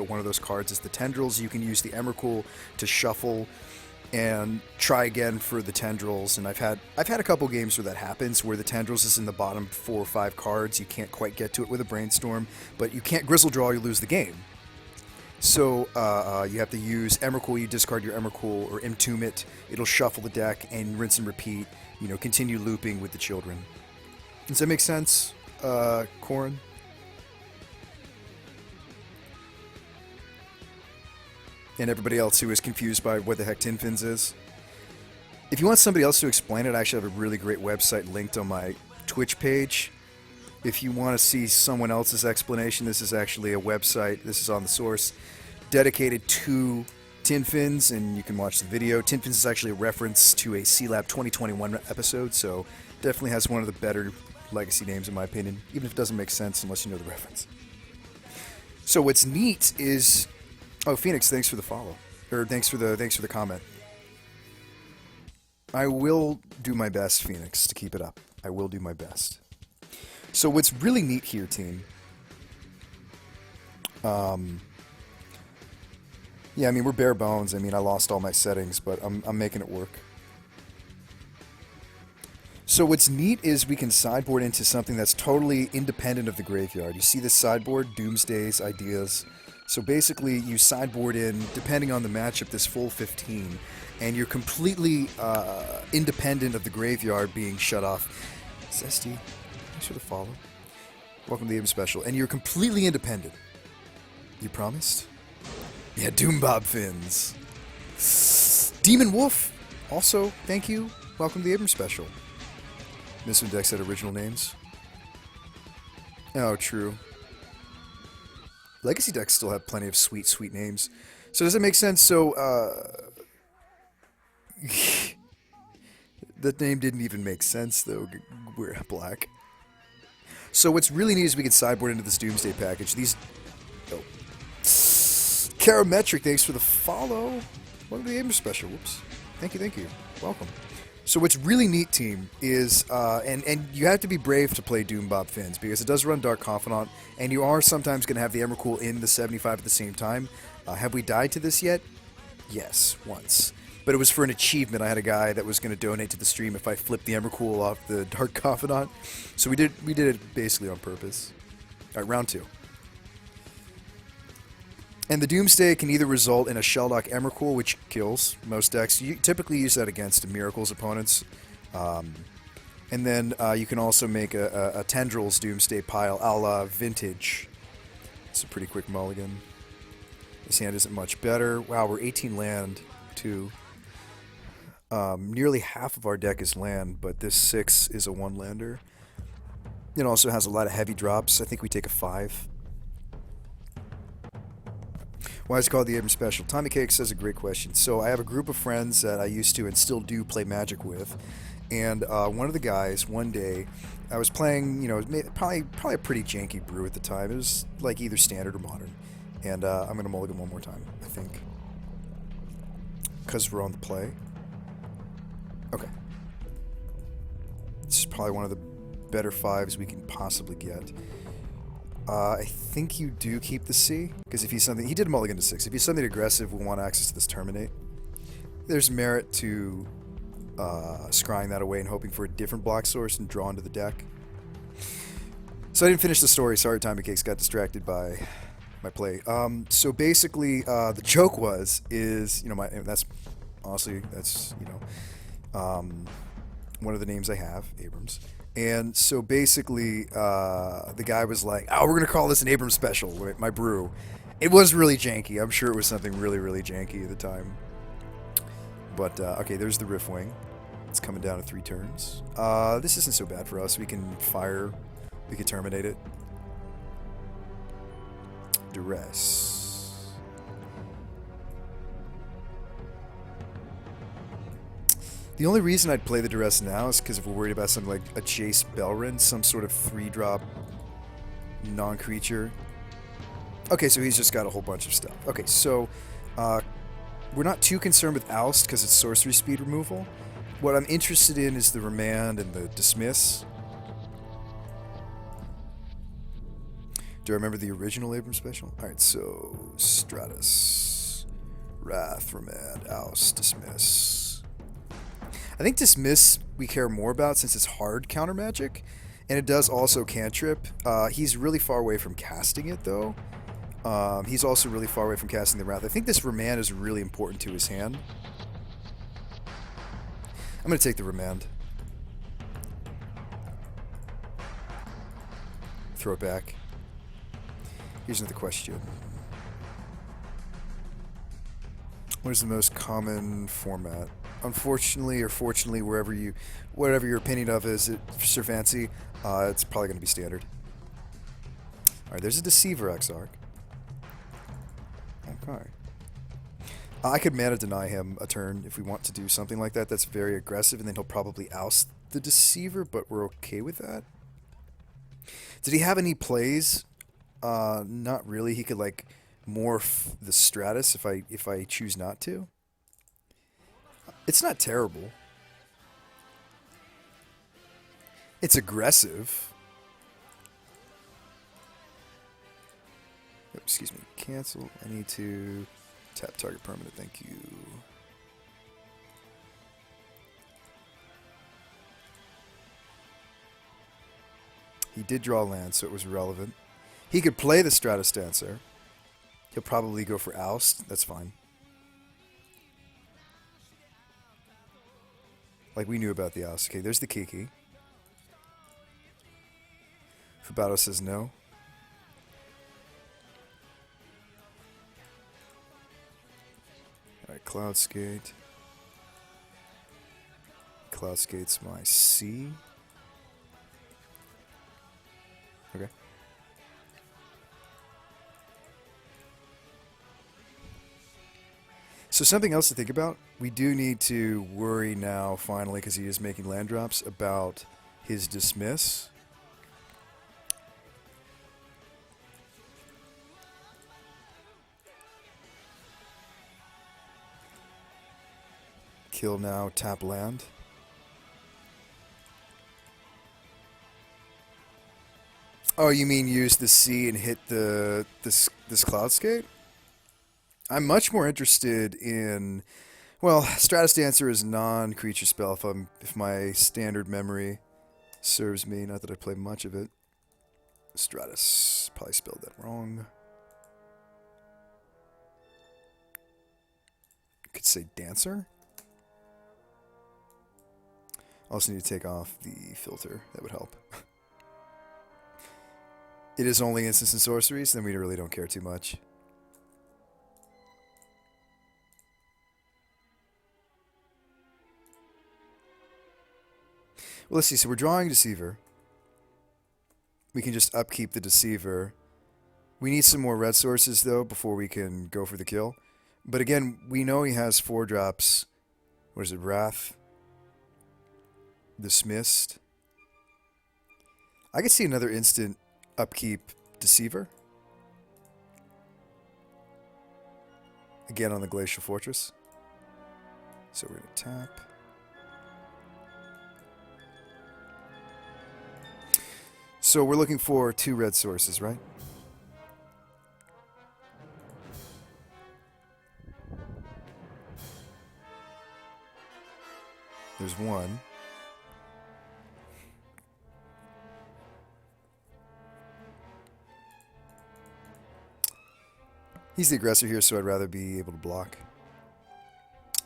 one of those cards is the Tendrils. You can use the Emrakul to shuffle and try again for the Tendrils. And I've had a couple games where that happens, where the Tendrils is in the bottom 4 or 5 cards. You can't quite get to it with a Brainstorm, but you can't Grizzle Draw, you lose the game. So you have to use Emrakul. You discard your Emrakul or Entomb it. It'll shuffle the deck and rinse and repeat. Continue looping with the children. Does that make sense, Corin? And everybody else who is confused by what the heck Tin Fins is. If you want somebody else to explain it, I actually have a really great website linked on my Twitch page. If you want to see someone else's explanation, this is actually a website. This is on the source, dedicated to Tin Fins, and you can watch the video. Tin Fins is actually a reference to a C-Lab 2021 episode, so definitely has one of the better Legacy names in my opinion, even if it doesn't make sense unless you know the reference. So what's neat is, oh, Phoenix, thanks for the follow, or thanks for the comment. I will do my best, Phoenix, to keep it up. I will do my best. So what's really neat here, team, yeah, I mean, we're bare bones. I mean, I lost all my settings, but I'm making it work. So what's neat is we can sideboard into something that's totally independent of the graveyard. You see this sideboard, Doomsdays, Ideas. So basically, you sideboard in, depending on the matchup, this full 15, and you're completely independent of the graveyard being shut off. Zesty. Thanks for the follow. Welcome to the Aim Special. And you're completely independent. You promised? Yeah, Doombob Fins. Demon Wolf. Also, thank you. Welcome to the Abrams Special. This one decks had original names. Oh, true. Legacy decks still have plenty of sweet, sweet names. So does it make sense? So, that name didn't even make sense, though. We're black. So what's really neat is we can sideboard into this Doomsday package. These... Oh. Karametric, thanks for the follow. Welcome to the Aim Special. Whoops. Thank you. Welcome. So what's really neat, team, is... and you have to be brave to play Doombob Fins, because it does run Dark Confidant, and you are sometimes going to have the Emrakul in the 75 at the same time. Have we died to this yet? Yes, once. But it was for an achievement. I had a guy that was going to donate to the stream if I flipped the Emrakul off the Dark Confidant. So we did it basically on purpose. All right, round 2. And the Doomsday can either result in a Shelldock Emrakul, which kills most decks. You typically use that against Miracle's opponents. And then you can also make a Tendrils Doomsday pile a la Vintage. It's a pretty quick mulligan. This hand isn't much better. Wow, we're 18 land, too. Nearly half of our deck is land, but this 6 is a 1-lander. It also has a lot of heavy drops. I think we take a 5. Why is it called the Abrams Special? Tommy Cake says a great question. So I have a group of friends that I used to and still do play Magic with. And one of the guys, one day, I was playing, probably a pretty janky brew at the time. It was like either standard or modern. And I'm going to mulligan one more time, I think. Because we're on the play. Okay. This is probably one of the better 5s we can possibly get. I think you do keep the C, because if he's something... He did mulligan to 6. If he's something aggressive, we want access to this Terminate. There's merit to scrying that away and hoping for a different block source and draw into the deck. So I didn't finish the story. Sorry, Tommy Cakes got distracted by my play. So basically, the joke is, that's... Honestly, that's, one of the names I have, Abrams. And so basically, the guy was like, oh, we're going to call this an Abrams Special, my brew. It was really janky. I'm sure it was something really, really janky at the time. But, okay, there's the Rift Wing. It's coming down to 3 turns. This isn't so bad for us. We can fire. We can terminate it. Duress. The only reason I'd play the Duress now is because if we're worried about something like a Jace Belrin, some sort of 3-drop non-creature. Okay, so he's just got a whole bunch of stuff. Okay, so we're not too concerned with Oust because it's sorcery speed removal. What I'm interested in is the Remand and the Dismiss. Do I remember the original Abram special? Alright, so Stratus, Wrath, Remand, Oust, Dismiss. I think Dismiss we care more about since it's hard counter magic, and it does also cantrip. He's really far away from casting it though. He's also really far away from casting the Wrath. I think this Remand is really important to his hand. I'm going to take the Remand. Throw it back. Here's another question. What is the most common format? Unfortunately or fortunately, whatever your opinion of is, Sir Fancy, it's probably going to be standard. Alright, there's a Deceiver Exarch. Okay. I could mana deny him a turn if we want to do something like that. That's very aggressive, and then he'll probably oust the Deceiver, but we're okay with that. Did he have any plays? Not really. He could like morph the Stratus if I choose not to. It's not terrible. It's aggressive. Oh, excuse me. Cancel. I need to tap target permanent. Thank you. He did draw land, so it was relevant. He could play the Stratus Dancer. He'll probably go for Oust. That's fine. Like we knew about the Oust. Okay, there's the Kiki. Fubato says no. Alright, Cloudskate. Cloudskate's my C. Okay. So something else to think about. We do need to worry now, finally, because he is making land drops, about his Dismiss. Kill now, tap land. Oh, you mean use the C and hit this Cloudskate? I'm much more interested in, well, Stratus Dancer is non-creature spell if my standard memory serves me. Not that I play much of it. Stratus, probably spelled that wrong. Could say Dancer. Also need to take off the filter. That would help. It is only instants and sorceries, then we really don't care too much. Well, let's see. So we're drawing Deceiver. We can just upkeep the Deceiver. We need some more red sources, though, before we can go for the kill. But again, we know he has 4 drops. What is it? Wrath. Dismissed. I could see another instant upkeep Deceiver. Again on the Glacial Fortress. So we're going to tap. So we're looking for 2 red sources, right? There's 1. He's the aggressor here, so I'd rather be able to block.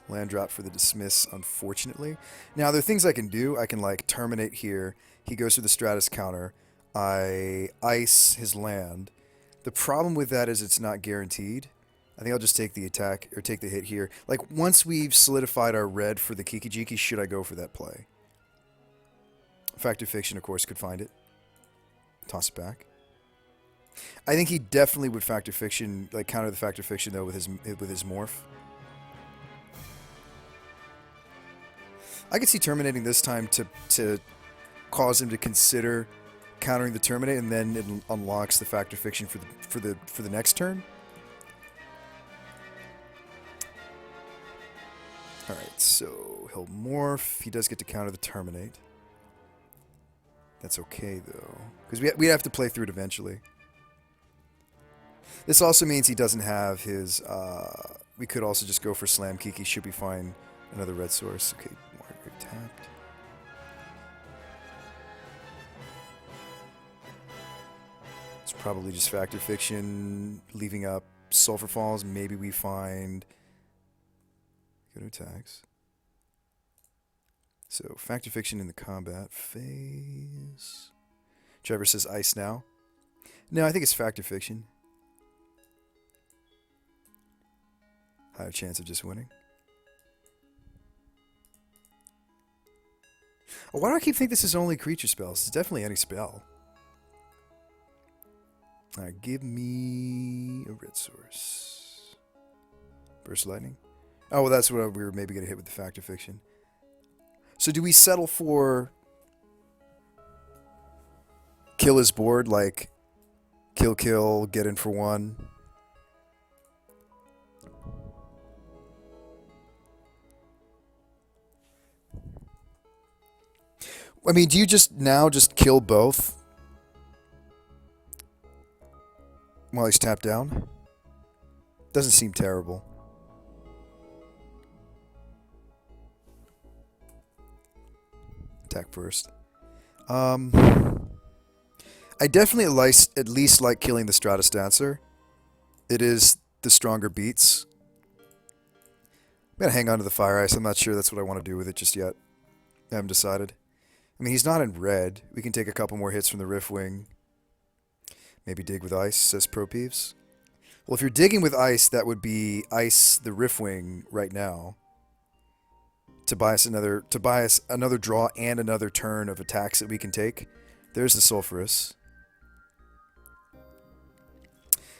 Land drop for the Dismiss, unfortunately. Now, there are things I can do. I can, like, terminate here. He goes to the Stratus counter. I ice his land. The problem with that is it's not guaranteed. I think I'll just take the attack, or take the hit here. Like, once we've solidified our red for the Kiki-Jiki, should I go for that play? Fact or Fiction, of course, could find it. Toss it back. I think he definitely would Fact or Fiction, like, counter the Fact or Fiction, though, with his morph. I could see terminating this time to cause him to consider countering the terminate, and then it unlocks the Fact or Fiction for the next turn. All right, so he'll morph. He does get to counter the terminate. That's okay though, because we have to play through it eventually. This also means he doesn't have his... we could also just go for Slam Kiki. Should be fine. Another red source. Okay, Margaret tapped. It's probably just Factor Fiction, leaving up Sulfur Falls. Maybe we find... Go to attacks. So, Factor Fiction in the combat phase. Trevor says Ice now. No, I think it's Factor Fiction. Higher chance of just winning. Oh, why do I keep thinking this is only creature spells? It's definitely any spell. Alright, give me a red source. Burst Lightning. Oh, well, that's what we were maybe going to hit with the Factor Fiction. So do we settle for kill his board, like kill, get in for one? I mean, do you just kill both while he's tapped down? Doesn't seem terrible. Attack first. I definitely at least like killing the Stratus Dancer. It is the stronger beats. I'm going to hang on to the Fire Ice. I'm not sure that's what I want to do with it just yet. I haven't decided. I mean, he's not in red. We can take a couple more hits from the Riftwing. Maybe dig with Ice, says Pro Peeves. Well, if you're digging with Ice, that would be Ice the Riftwing right now. To buy us another draw and another turn of attacks that we can take. There's the Sulfurous.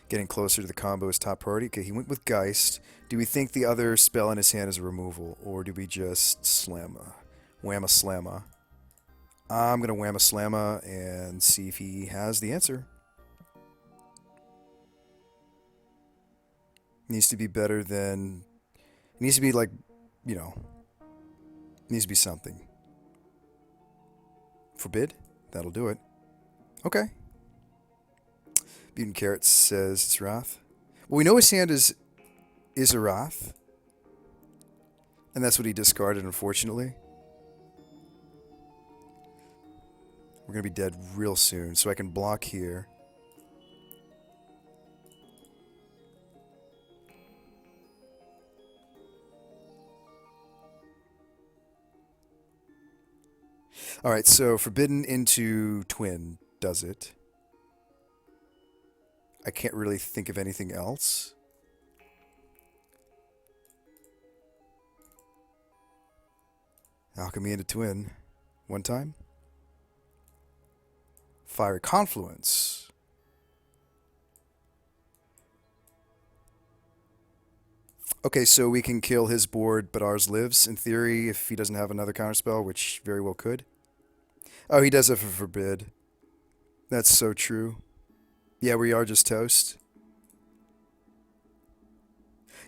Getting closer to the combo is top priority. Okay, he went with Geist. Do we think the other spell in his hand is a removal? Or do we just whamma slamma? I'm going to whamma slamma and see if he has the answer. Needs to be better than... Needs to be like, you know... Needs to be something. Forbid? That'll do it. Okay. Mutant Carrot says it's Wrath. Well, we know his hand is a Wrath. And that's what he discarded, unfortunately. We're going to be dead real soon, so I can block here. Alright, so Forbidden into Twin does it. I can't really think of anything else. Alchemy into Twin. One time. Fiery Confluence. Okay, so we can kill his board, but ours lives, in theory, if he doesn't have another counterspell, which very well could. Oh, he does have a Forbid. That's so true. Yeah, we are just toast.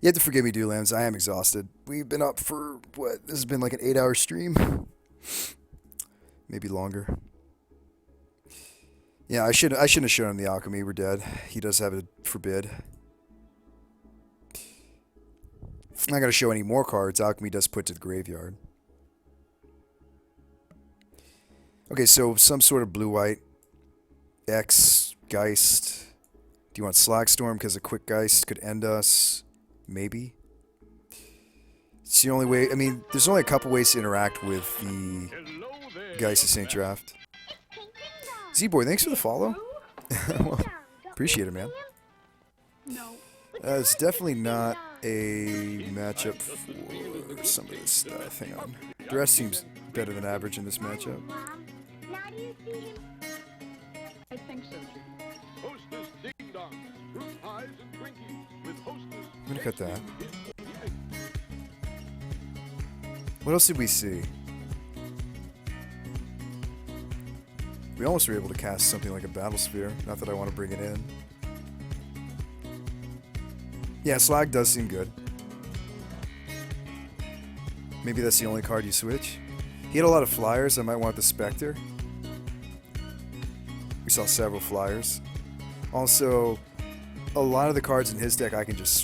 You have to forgive me, Dewlams. I am exhausted. We've been up for, what? This has been like an 8-hour stream? Maybe longer. Yeah, I shouldn't have shown him the Alchemy. We're dead. He does have a Forbid. I'm not going to show any more cards. Alchemy does put to the graveyard. Okay, so some sort of blue-white. X, Geist. Do you want Slagstorm because a quick Geist could end us? Maybe. It's the only way. I mean, there's only a couple ways to interact with the Geist of Saint Draft. Z-Boy, thanks for the follow. Well, appreciate it, man. It's definitely not a matchup for some of this stuff. Hang on. The rest seems better than average in this matchup. I think so too. I'm gonna cut that. What else did we see? We almost were able to cast something like a Battle Sphere. Not that I want to bring it in. Yeah, Slag does seem good. Maybe that's the only card you switch. He had a lot of flyers. I might want the Spectre. We saw several flyers. Also, a lot of the cards in his deck I can just